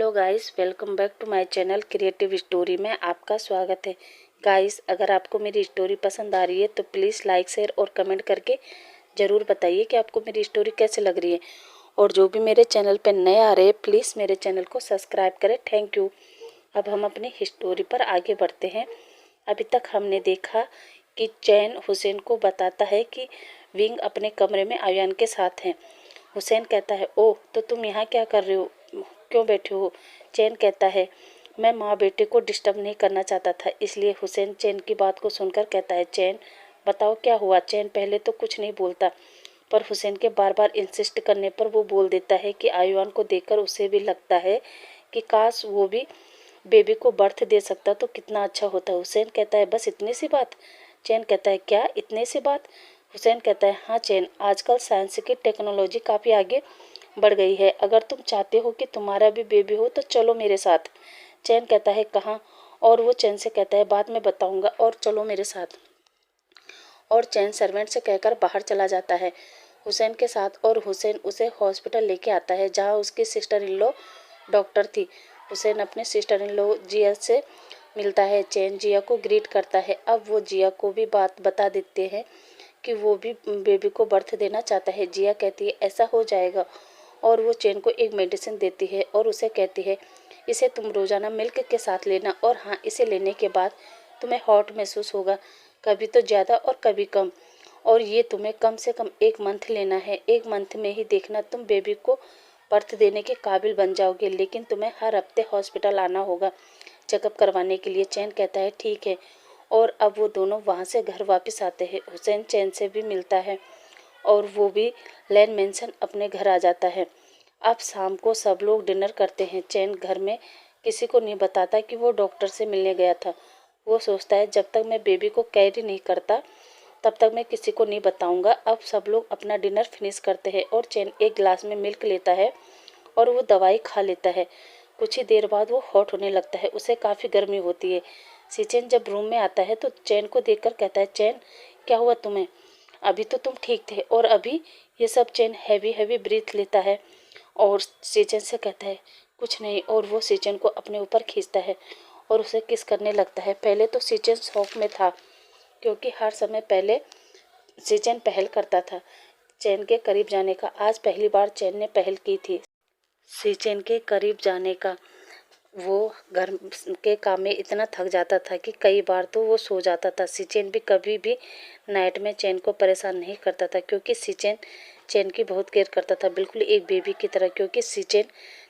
Hello guys, welcome back to my channel creative story में आपका स्वागत है। गाइस, अगर आपको मेरी स्टोरी पसंद आ रही है तो प्लीज़ लाइक, शेयर और कमेंट करके ज़रूर बताइए कि आपको मेरी स्टोरी कैसे लग रही है। और जो भी मेरे चैनल पर नए आ रहे हैं प्लीज़ मेरे चैनल को सब्सक्राइब करें। Thank you. अब हम अपनी स्टोरी पर आगे बढ़ते हैं। अभी तक हमने देखा कि चैन हुसैन को बताता है कि विंग अपने कमरे में आयान के साथ हैं। हुसैन कहता है, ओह तो तुम यहाँ क्या कर रहे हो, क्यों बैठे हो? चैन कहता है, मैं माँ बेटे को डिस्टर्ब नहीं करना चाहता था इसलिए। हुसैन चैन की बात को सुनकर कहता है, चैन बताओ क्या हुआ? चैन पहले तो कुछ नहीं बोलता, पर हुसैन के बार बार इंसिस्ट करने पर वो बोल देता है कि आयुआन को देखकर उसे भी लगता है कि काश वो भी बेबी को बर्थ दे सकता तो कितना अच्छा होता। हुसैन कहता है, बस इतनी सी बात? चैन कहता है, क्या इतनी सी बात? हुसैन कहता है, हाँ चैन, आजकल साइंस की टेक्नोलॉजी काफ़ी आगे बढ़ गई है। अगर तुम चाहते हो कि तुम्हारा भी बेबी हो तो चलो मेरे साथ। चैन कहता है, कहाँ? और वो चैन से कहता है, बाद में बताऊंगा, और चलो मेरे साथ। और चैन सर्वेंट से कहकर बाहर चला जाता है हुसैन के साथ। और हुसैन उसे हॉस्पिटल लेके आता है जहाँ उसकी सिस्टर इन लॉ डॉक्टर थी। हुसैन अपने सिस्टर इन लॉ जिया से मिलता है। चैन जिया को ग्रीट करता है। अब वो जिया को भी बात बता देते हैं कि वो भी बेबी को बर्थ देना चाहता है। जिया कहती है, ऐसा हो जाएगा। और वो चैन को एक मेडिसिन देती है और उसे कहती है, इसे तुम रोज़ाना मिल्क के साथ लेना। और हाँ, इसे लेने के बाद तुम्हें हॉट महसूस होगा, कभी तो ज़्यादा और कभी कम। और ये तुम्हें कम से कम 1 मंथ लेना है। 1 मंथ में ही देखना तुम बेबी को बर्थ देने के काबिल बन जाओगे, लेकिन तुम्हें हर हफ्ते हॉस्पिटल आना होगा चेकअप करवाने के लिए। चैन कहता है, ठीक है। और अब वो दोनों वहाँ से घर वापस आते हैं। हुसैन चैन से भी मिलता है और वो भी लैन मेंशन अपने घर आ जाता है। अब शाम को सब लोग डिनर करते हैं। चैन घर में किसी को नहीं बताता कि वो डॉक्टर से मिलने गया था। वो सोचता है, जब तक मैं बेबी को कैरी नहीं करता तब तक मैं किसी को नहीं बताऊंगा। अब सब लोग अपना डिनर फिनिश करते हैं और चैन एक गिलास में मिल्क लेता है और वो दवाई खा लेता है। कुछ ही देर बाद वो हॉट होने लगता है, उसे काफ़ी गर्मी होती है। सिचेन जब रूम में आता है तो चैन को देखकर कहता है, चैन क्या हुआ तुम्हें? अभी तो तुम ठीक थे और अभी ये सब? चैन हैवी हैवी ब्रीथ लेता है और सिचेन से कहता है, कुछ नहीं। और वो सिचेन को अपने ऊपर खींचता है और उसे किस करने लगता है। पहले तो सिचेन शॉक में था क्योंकि हर समय पहले सिचेन पहल करता था चैन के करीब जाने का। आज पहली बार चैन ने पहल की थी सिचेन के करीब जाने का। वो घर के काम में इतना थक जाता था कि कई बार तो वो सो जाता था। सिचेन भी कभी भी नाइट में चैन को परेशान नहीं करता था क्योंकि सिचेन चैन की बहुत केयर करता था, बिल्कुल एक बेबी की तरह, क्योंकि सिचेन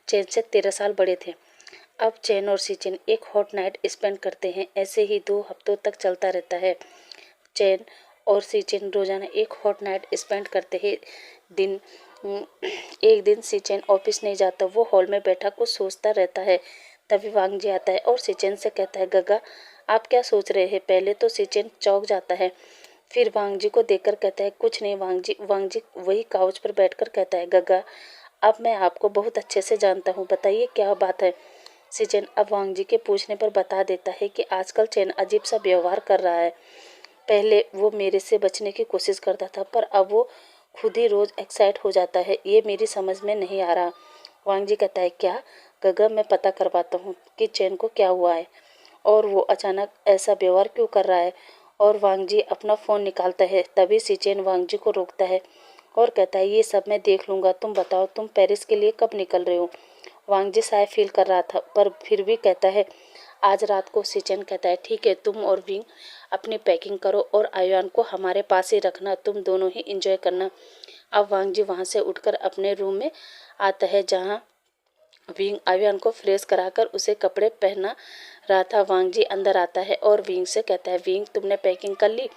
चैन से 13 साल बड़े थे। अब चैन और सिचेन एक हॉट नाइट स्पेंड करते हैं। ऐसे ही 2 हफ्तों तक चलता रहता है। चैन और सिचेन रोजाना एक हॉट नाइट स्पेंड करते हैं। दिन एक दिन सिचेन ऑफिस नहीं जाता, वो हॉल में बैठा कुछ सोचता रहता है। तभी वांग जी आता है और सिचेन से कहता है, गगा आप क्या सोच रहे हैं? पहले तो सिचेन चौंक जाता है, फिर वांग जी को देखकर कहता है, कुछ नहीं वांग जी। वांग जी वही काउच पर बैठकर कहता है, गगा अब मैं आपको बहुत अच्छे से जानता हूँ, बताइए क्या बात है? सिचेन अब वांग जी के पूछने पर बता देता है कि आजकल चैन अजीब सा व्यवहार कर रहा है। पहले वो मेरे से बचने की कोशिश करता था पर अब वो खुद ही रोज एक्साइट हो जाता है, ये मेरी समझ में नहीं आ रहा। वांग जी कहता है, क्या? गगा मैं पता करवाता हूँ कि चैन को क्या हुआ है और वो अचानक ऐसा व्यवहार क्यों कर रहा है। और वांग जी अपना फ़ोन निकालता है। तभी सिचेन वांग जी को रोकता है और कहता है, ये सब मैं देख लूँगा, तुम बताओ तुम पेरिस के लिए कब निकल रहे हो? वांग जी शायद फील कर रहा था पर फिर भी कहता है, आज रात को। सिचेन कहता है, ठीक है, तुम और विंग अपनी पैकिंग करो और आयुआन को हमारे पास ही रखना, तुम दोनों ही इंजॉय करना। अब वांग जी वहाँ से उठकर अपने रूम में आता है जहाँ विंग आयुआन को फ्रेश कराकर उसे कपड़े पहना रहा था। वांग जी अंदर आता है और विंग से कहता है, विंग तुमने पैकिंग कर ली?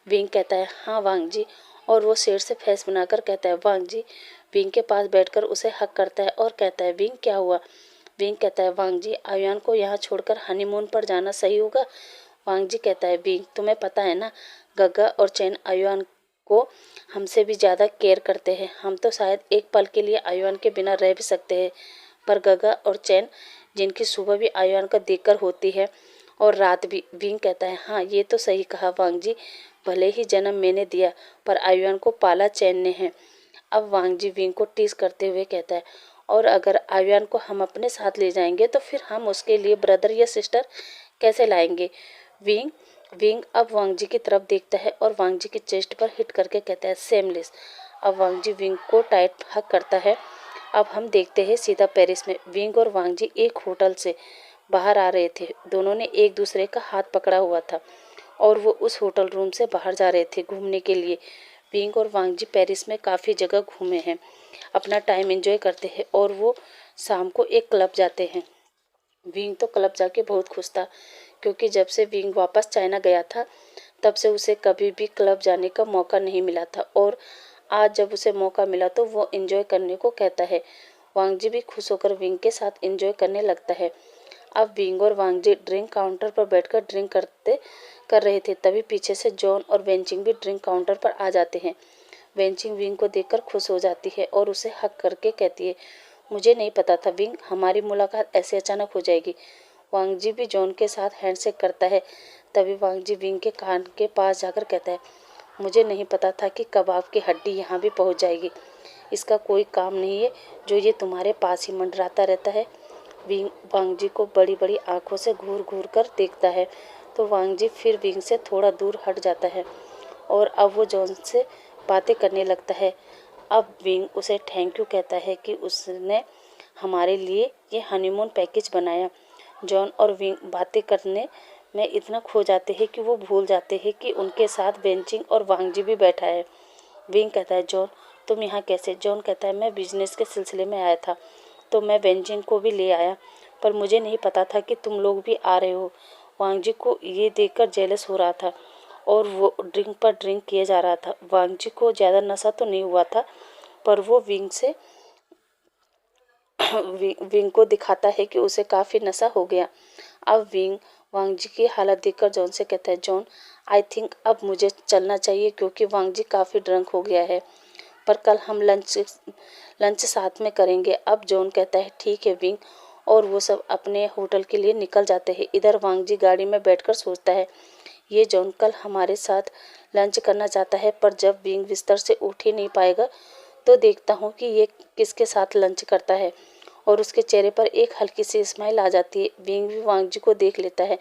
विंग कहता है, हाँ वांग जी। और वो शेर से फेस बनाकर कहता है, वांग जी। विंग के पास बैठकर उसे हक करता है और कहता है, विंग क्या हुआ? विंग कहता है, वांग जी आयुआन को यहाँ छोड़कर हनीमून पर जाना सही होगा? वांग जी कहता है, विंग तुम्हें पता है ना, गग्गा और चैन आयुआन को हमसे भी ज़्यादा केयर करते हैं। हम तो शायद एक पल के लिए आयुआन के बिना रह भी सकते हैं, पर गग्गा और चैन, जिनकी सुबह भी आयुआन का देखकर होती है और रात भी। विंग कहता है, हाँ ये तो सही कहा वांग जी, भले ही जन्म मैंने दिया पर आयुआन को पाला चैन ने है। अब वांग जी विंग को टीज करते हुए कहता है, और अगर आर्यन को हम अपने साथ ले जाएंगे तो फिर हम उसके लिए ब्रदर या सिस्टर कैसे लाएंगे। विंग विंग अब वांग जी की तरफ देखता है और वांग जी की चेस्ट पर हिट करके कहता है सेमलेस। अब वांग जी विंग को टाइट हक करता है। अब हम देखते हैं सीधा पेरिस में। विंग और वांग जी एक होटल से बाहर आ रहे थे। दोनों ने एक दूसरे का हाथ पकड़ा हुआ था और वो उस होटल रूम से बाहर जा रहे थे घूमने के लिए। विंग और वांग जी पेरिस में काफ़ी जगह घूमे हैं, अपना टाइम एंजॉय करते हैं और वो शाम को एक क्लब जाते हैं। विंग तो क्लब जाके बहुत खुश था क्योंकि जब से विंग वापस चाइना गया था तब से उसे कभी भी क्लब जाने का मौका नहीं मिला था और आज जब उसे मौका मिला तो वो एंजॉय करने को कहता है। वांग जी भी खुश होकर विंग के साथ एंजॉय करने लगता है। अब विंग और वांग जी ड्रिंक काउंटर पर बैठकर ड्रिंक कर रहे थे। तभी पीछे से जॉन और वेंचिंग भी ड्रिंक काउंटर पर आ जाते हैं। वेंचिंग विंग को देखकर खुश हो जाती है और उसे हक करके कहती है, मुझे नहीं पता था विंग हमारी मुलाकात ऐसे अचानक हो जाएगी। वांग जी भी जॉन के साथ हैंडशेक करता है। तभी वांग जी विंग के कान के पास जाकर कहता है, मुझे नहीं पता था कि कबाब की हड्डी यहाँ भी पहुँच जाएगी। इसका कोई काम नहीं है जो ये तुम्हारे पास ही मंडराता रहता है। विंग वांग जी को बड़ी बड़ी आंखों से घूर घूर कर देखता है तो वांग जी फिर विंग से थोड़ा दूर हट जाता है और अब वो जॉन से बातें करने लगता है। अब विंग उसे थैंक यू कहता है कि उसने हमारे लिए ये हनीमून पैकेज बनाया। जॉन और विंग बातें करने में इतना खो जाते हैं कि वो भूल जाते हैं कि उनके साथ वेंचिंग और वांग जी भी बैठा है। विंग कहता है, जॉन तुम यहाँ कैसे? जॉन कहता है, मैं बिजनेस के सिलसिले में आया था तो मैं वेंचिंग को भी ले आया, पर मुझे नहीं पता था कि तुम लोग भी आ रहे हो। वांग जी को ये देखकर जेलस हो रहा था और वो ड्रिंक पर ड्रिंक किए जा रहा था। वांग जी को ज़्यादा नशा तो नहीं हुआ था पर वो विंग को दिखाता है कि उसे काफ़ी नशा हो गया। अब विंग वांग जी की हालत देखकर जॉन से कहता है, जॉन आई थिंक अब मुझे चलना चाहिए क्योंकि वांग जी काफ़ी ड्रंक हो गया है, पर कल हम लंच साथ में करेंगे। अब जॉन कहता है, ठीक है विंग, और वो सब अपने होटल के लिए निकल जाते हैं। इधर वांग जी गाड़ी में बैठकर सोचता है, ये जॉन कल हमारे साथ लंच करना चाहता है, पर जब विंग बिस्तर से उठ ही नहीं पाएगा तो देखता हूँ कि ये किसके साथ लंच करता है। और उसके चेहरे पर एक हल्की सी स्माइल आ जाती है। विंग भी वांग जी को देख लेता है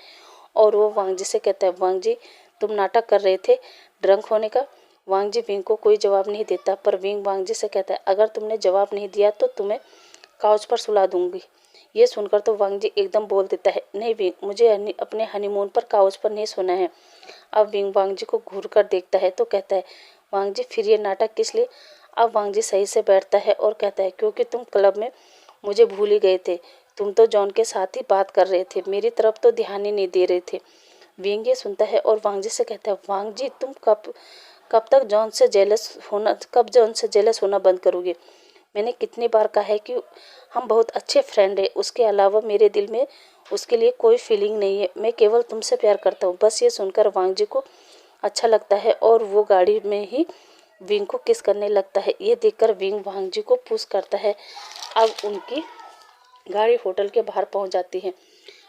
और वो वांग जी से कहता है, वांग जी तुम नाटक कर रहे थे ड्रंक होने का। वांग जी विंग को कोई जवाब नहीं देता, पर विंग वांग जी से कहता है, अगर तुमने जवाब नहीं दिया तो तुम्हें काउच पर सुला दूंगी। ये सुनकर तो वांग जी एकदम बोल देता है, नहीं विंग, मुझे अपने हनीमून पर काउच पर नहीं सोना है। अब विंग वांग जी को घूर कर देखता है तो कहता है, वांग जी फिर ये नाटक किस लिए? अब वांग जी सही से बैठता है और कहता है, क्योंकि तुम क्लब में मुझे भूल ही गए थे। तुम तो जॉन के साथ ही बात कर रहे थे, मेरी तरफ तो ध्यान ही नहीं दे रहे थे। विंग ये सुनता है और वांग जी से कहता है, वांग जी तुम कब जॉन से जेलस होना बंद करोगे? मैंने कितनी बार कहा है कि हम बहुत अच्छे फ्रेंड हैं, उसके अलावा मेरे दिल में उसके लिए कोई फीलिंग नहीं है, मैं केवल तुमसे प्यार करता हूँ। बस ये सुनकर वांग जी को अच्छा लगता है और वो गाड़ी में ही विंग को किस करने लगता है। ये देखकर विंग वांग जी को पुश करता है। अब उनकी गाड़ी होटल के बाहर पहुंच जाती है।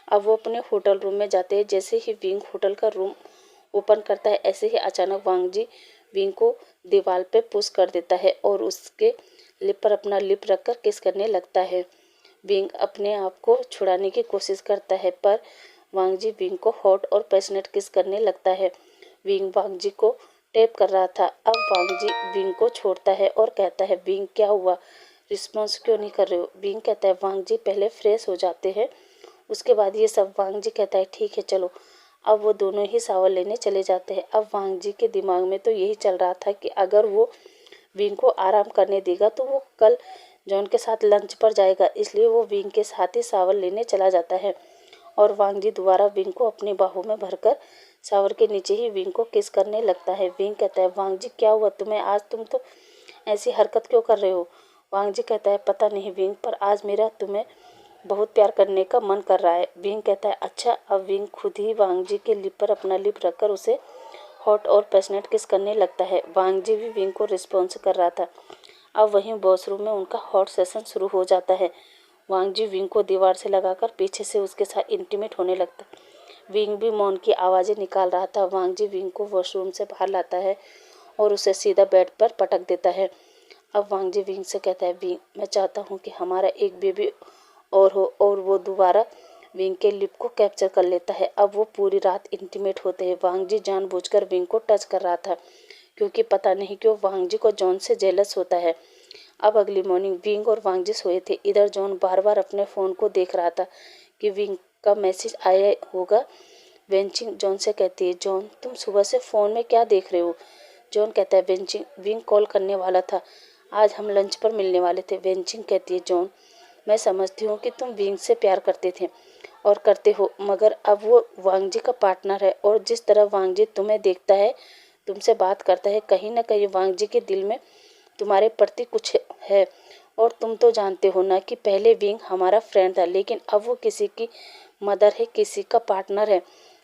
अब वो अपने होटल रूम में जाते हैं। जैसे ही विंग होटल का रूम ओपन करता है, ऐसे ही अचानक वांग जी विंग को दीवार पे पुश कर देता है और उसके लिप पर अपना लिप रखकर किस करने लगता है। विंग अपने आप को छुड़ाने की कोशिश करता है, पर वांग जी विंग को हॉट और पैशनेट किस करने लगता है। विंग वांग जी को टैप कर रहा था। अब वांग जी विंग को छोड़ता है और कहता है, विंग क्या हुआ, रिस्पॉन्स क्यों नहीं कर रहे हो? विंग कहता है, वांग जी पहले फ्रेश हो जाते हैं, उसके बाद ये सब। वांग जी कहता है, ठीक है चलो। अब वो दोनों ही शावर लेने चले जाते हैं। अब वांग जी के दिमाग में तो यही चल रहा था कि अगर वो विंग को आराम करने देगा तो वो कल जॉन के साथ लंच पर जाएगा, इसलिए वो विंग के साथ ही शावर लेने चला जाता है। और वांग जी दोबारा विंग को अपनी बाहों में भरकर शावर के नीचे ही विंग को किस करने लगता है। विंग कहता है, वांग जी क्या हुआ तुम्हें आज, तुम तो ऐसी हरकत क्यों कर रहे हो? वांग जी कहता है, पता नहीं विंग, पर आज मेरा तुम्हें बहुत प्यार करने का मन कर रहा है। विंग कहता है, अच्छा। अब विंग खुद ही वांग जी के लिप पर अपना लिप रखकर उसे हॉट और पैशनेट किस करने लगता है। वांग जी भी विंग को रिस्पॉन्स कर रहा था। अब वहीं वॉशरूम में उनका हॉट सेशन शुरू हो जाता है। वांग जी विंग को दीवार से लगाकर पीछे से उसके साथ इंटीमेट होने लगता। विंग भी मौन की आवाज़ें निकाल रहा था। वांग जी विंग को वॉशरूम से बाहर लाता है और उसे सीधा बेड पर पटक देता है। अब वांग जी विंग से कहता है, विंग मैं चाहता हूँ कि हमारा एक बेबी और हो। और वो दोबारा विंग के लिप को कैप्चर कर लेता है। अब वो पूरी रात इंटीमेट होते हैं। वांग जी जानबूझकर विंग को टच कर रहा था क्योंकि पता नहीं क्यों वांग जी को जॉन से जेलस होता है। अब अगली मॉर्निंग विंग और वांग जी सोए थे। इधर जॉन बार बार अपने फ़ोन को देख रहा था कि विंग का मैसेज आया होगा। वेंचिंग जॉन से कहती है, जॉन तुम सुबह से फ़ोन में क्या देख रहे हो? जॉन कहता है, वेंचिंग विंग कॉल करने वाला था, आज हम लंच पर मिलने वाले थे। वेंचिंग कहती है, जॉन मैं समझती हूँ कि तुम विंग से प्यार करते थे और करते हो, मगर अब वो वांग जी का पार्टनर है और जिस तरह वांग जी तुम्हें देखता है, तुमसे बात करता है, कहीं ना कहीं वांग जी के दिल में तुम्हारे प्रति कुछ है। और तुम तो जानते हो ना कि पहले विंग हमारा फ्रेंड था, लेकिन अब वो किसी की मदर है, किसी का पार्टनर है,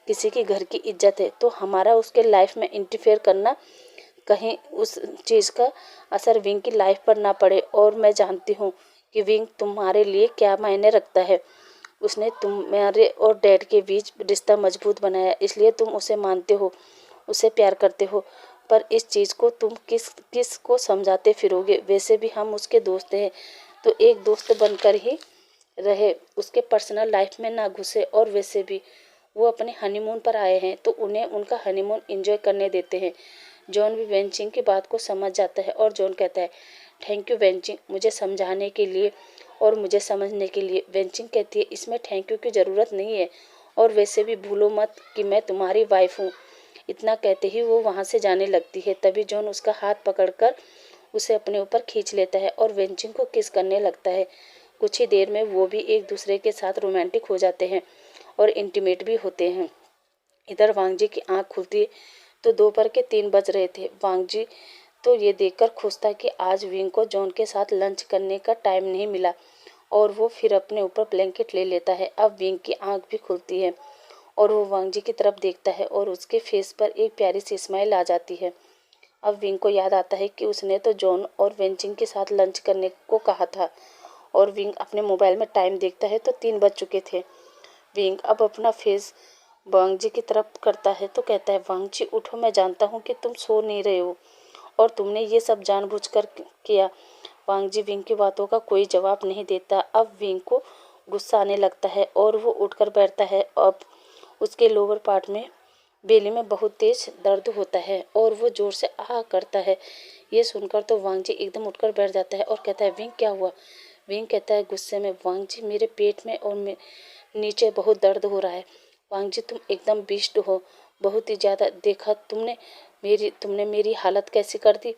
किसी के घर की इज्जत है। तो हमारा उसके लाइफ में इंटरफेयर करना, कहीं उस चीज़ का असर विंग की लाइफ पर ना पड़े। और मैं जानती हूँ कि विंग तुम्हारे लिए क्या मायने रखता है। उसने तुम्हारे और डैड के बीच रिश्ता मजबूत बनाया, इसलिए तुम उसे मानते हो, उसे प्यार करते हो। पर इस चीज़ को तुम किस किस को समझाते फिरोगे? वैसे भी हम उसके दोस्त हैं, तो एक दोस्त बनकर ही रहे, उसके पर्सनल लाइफ में ना घुसे। और वैसे भी वो अपने हनीमून पर आए हैं, तो उन्हें उनका हनीमून एंजॉय करने देते हैं। जॉन भी वेंचिंग की बात को समझ जाता है और जॉन कहता है, थैंक यू वेंचिंग, मुझे समझाने के लिए और मुझे समझने के लिए। वेंचिंग कहती है, इसमें थैंक यू की ज़रूरत नहीं है, और वैसे भी भूलो मत कि मैं तुम्हारी वाइफ हूँ। इतना कहते ही वो वहाँ से जाने लगती है। तभी जॉन उसका हाथ पकड़कर उसे अपने ऊपर खींच लेता है और वेंचिंग को किस करने लगता है। कुछ ही देर में वो भी एक दूसरे के साथ रोमांटिक हो जाते हैं और इंटीमेट भी होते हैं। इधर वांग जी की आंख खुलती तो दोपहर के 3 बज रहे थे। वांग जी तो ये देखकर खुश था कि आज विंग को जॉन के साथ लंच करने का टाइम नहीं मिला, और वो फिर अपने ऊपर ब्लैंकेट ले लेता है। अब विंग की आंख भी खुलती है और वो वांग जी की तरफ देखता है और उसके फेस पर एक प्यारी सी स्माइल आ जाती है। अब विंग को याद आता है कि उसने तो जॉन और वेंचिंग के साथ लंच करने को कहा था, और विंग अपने मोबाइल में टाइम देखता है तो 3 बज चुके थे। विंग अब अपना फेस वांग जी की तरफ करता है तो कहता है, वांग जी उठो, मैं जानता हूँ कि तुम सो नहीं रहे हो और तुमने ये सब जानबूझकर किया। वांग जी विंग की बातों का कोई जवाब नहीं देता। अब विंग को गुस्सा आने लगता है और वो उठकर बैठता है। अब उसके लोअर पार्ट में बेली में बहुत तेज दर्द होता है और वो जोर से आह करता है। ये सुनकर तो वांग जी एकदम उठकर बैठ जाता है और कहता है, विंग क्या हुआ? विंग कहता है गुस्से में, वांग जी मेरे पेट में और नीचे बहुत दर्द हो रहा है। वांग जी तुम एकदम बिष्ट हो, बहुत ही ज़्यादा। देखा तुमने मेरी हालत कैसी कर दी।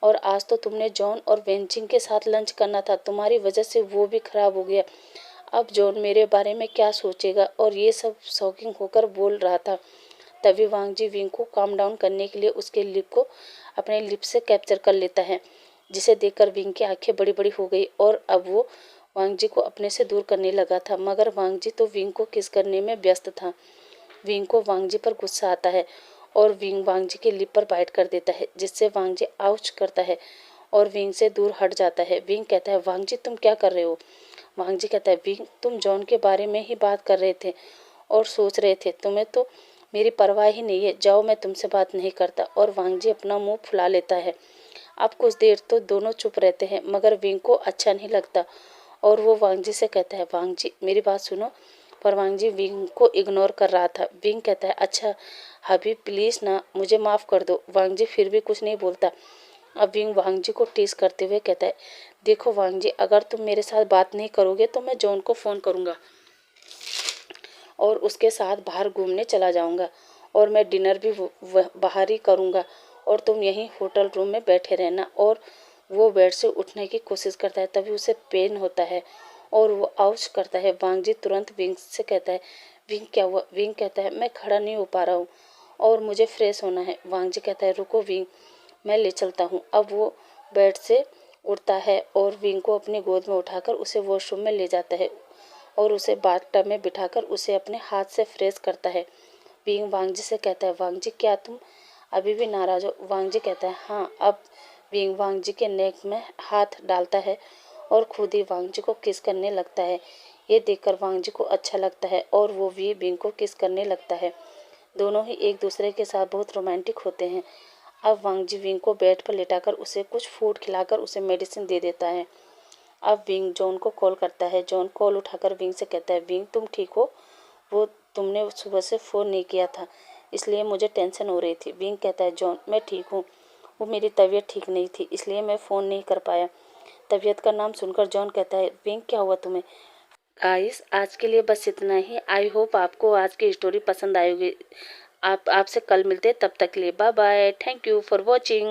और आज तो तुमने जॉन और वेंचिंग के साथ लंच करना था, तुम्हारी वजह से वो भी खराब हो गया। अब जॉन मेरे बारे में क्या सोचेगा? और ये सब शॉकिंग होकर बोल रहा था। तभी वांग जी विंग को काम डाउन करने के लिए उसके लिप को अपने लिप से कैप्चर कर लेता है, जिसे देखकर विंग की आंखें बड़ी बड़ी हो गई और अब वो वांग जी को अपने से दूर करने लगा था। मगर वांग जी तो विंग को किस करने में व्यस्त था। विंग को वांग जी पर गुस्सा आता है और विंग वांग जी के लिप पर बाइट कर देता है, जिससे वांग जी आउच करता है और विंग से दूर हट जाता है। विंग कहता है, वांग जी तुम क्या कर रहे हो? वांग जी कहता है, विंग तुम जॉन के बारे में ही बात कर रहे थे और सोच रहे थे, तुम्हें तो मेरी परवाह ही नहीं है, जाओ मैं तुमसे बात नहीं करता। और वांग जी अपना मुंह फुला लेता है। अब कुछ देर तो दोनों चुप रहते हैं, मगर विंग को अच्छा नहीं लगता और वो वांग जी से कहता है, वांग जी मेरी बात सुनो। पर वांग जी विंग को इग्नोर कर रहा था। विंग कहता है, अच्छा हबीब प्लीज़ ना, मुझे माफ़ कर दो। वांग जी फिर भी कुछ नहीं बोलता। अब विंग वांग जी को टीस करते हुए कहता है, देखो वांग जी, अगर तुम मेरे साथ बात नहीं करोगे तो मैं जॉन को फ़ोन करूँगा और उसके साथ बाहर घूमने चला जाऊँगा, और मैं डिनर भी बाहर ही करूँगा, और तुम यहीं होटल रूम में बैठे रहना। और वो बेड से उठने की कोशिश करता है, तभी उसे पेन होता है और वो आउच करता है। वांग जी तुरंत विंग से कहता है, विंग क्या हुआ? विंग कहता है, मैं खड़ा नहीं हो पा रहा हूँ और मुझे फ्रेश होना है। वांग जी कहता है, रुको विंग, मैं ले चलता हूँ। अब वो बेड से उठता है और विंग को अपनी गोद में उठाकर उसे वॉशरूम में ले जाता है और उसे बाथटब में बिठाकर उसे अपने हाथ से फ्रेश करता है। विंग वांग जी से कहता है, वांग जी क्या तुम अभी भी नाराज हो? वांग जी कहता है, हाँ। अब विंग वांग जी के नेक में हाथ डालता है और खुद ही वांग जी को किस करने लगता है। ये देखकर वांग जी को अच्छा लगता है और वो भी विंग को किस करने लगता है। दोनों ही एक दूसरे के साथ बहुत रोमांटिक होते हैं। अब वांग जी विंग को बेड पर लेटाकर उसे कुछ फूड खिलाकर उसे मेडिसिन दे देता है। अब विंग जॉन को कॉल करता है। जॉन कॉल उठाकर विंग से कहता है, विंग तुम ठीक हो? वो तुमने सुबह से फ़ोन नहीं किया था इसलिए मुझे टेंशन हो रही थी। विंग कहता है, जॉन मैं ठीक हूँ, वो मेरी तबीयत ठीक नहीं थी इसलिए मैं फ़ोन नहीं कर पाया। तबीयत का नाम सुनकर जॉन कहता है, विंग क्या हुआ तुम्हें? गाइस आज के लिए बस इतना ही। आई होप आपको आज की स्टोरी पसंद आएगी। आपसे कल मिलते हैं, तब तक के लिए bye bye. Thank you for watching.